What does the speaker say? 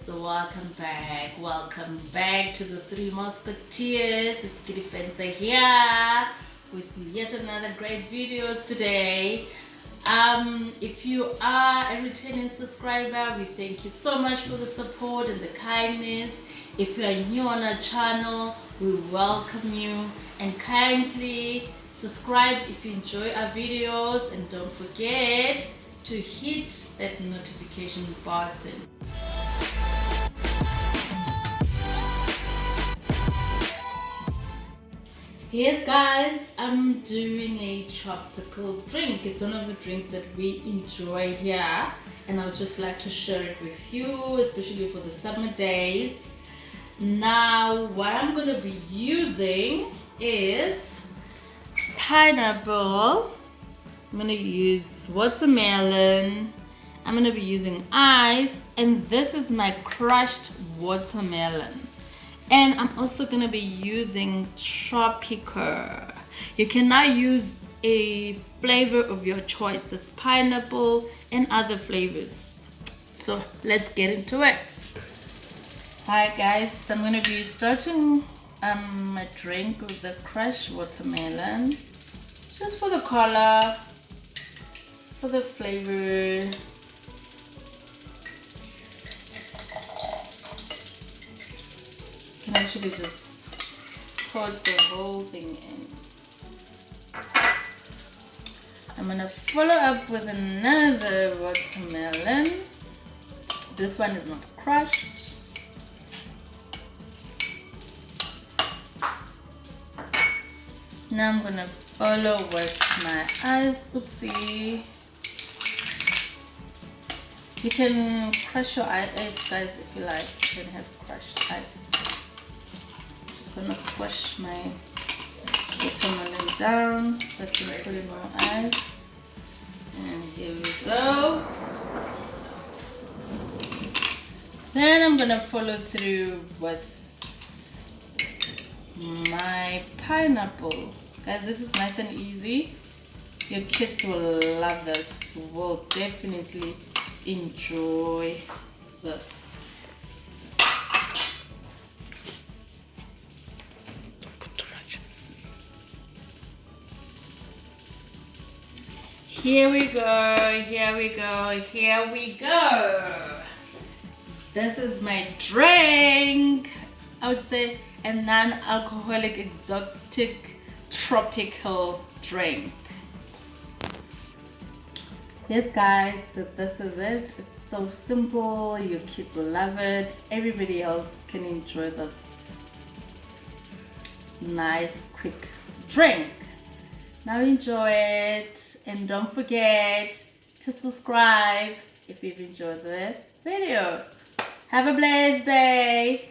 So welcome back to the Three Musketeers. It's Kitty Fencer here with yet another great video today. If you are a returning subscriber, we thank you so much for the support and the kindness. If you are new on our channel, we welcome you and kindly subscribe if you enjoy our videos, and don't forget to hit that notification button. Yes guys, I'm doing a tropical drink. It's one of the drinks that we enjoy here, and I would just like to share it with you, especially for the summer days. Now what I'm going to be using is pineapple. I'm going to use watermelon. I'm going to be using ice, and this is my crushed watermelon. And I'm also going to be using Tropika. You can now use a flavor of your choice. It's pineapple and other flavors. So let's get into it. Alright guys, so I'm going to be starting my drink with the crushed watermelon. Just for the color, for the flavor. You can actually just put the whole thing in. I'm gonna follow up with another watermelon. This one is not crushed. Now I'm gonna follow with my ice. Oopsie. You can crush your ice, guys, if you like. You can have crushed ice. Just gonna squash my watermelon down so I can put in more ice. And here we go. Then I'm gonna follow through with my pineapple. Guys, this is nice and easy. Your kids will love this. Will definitely enjoy this. Here we go, here we go, here we go. This is my drink. I would say a non-alcoholic exotic tropical drink. Yes guys, so this is it. It's so simple. Your kids will love it. Everybody else can enjoy this nice quick drink. Now enjoy it, and don't forget to subscribe if you've enjoyed the video. Have a blessed day.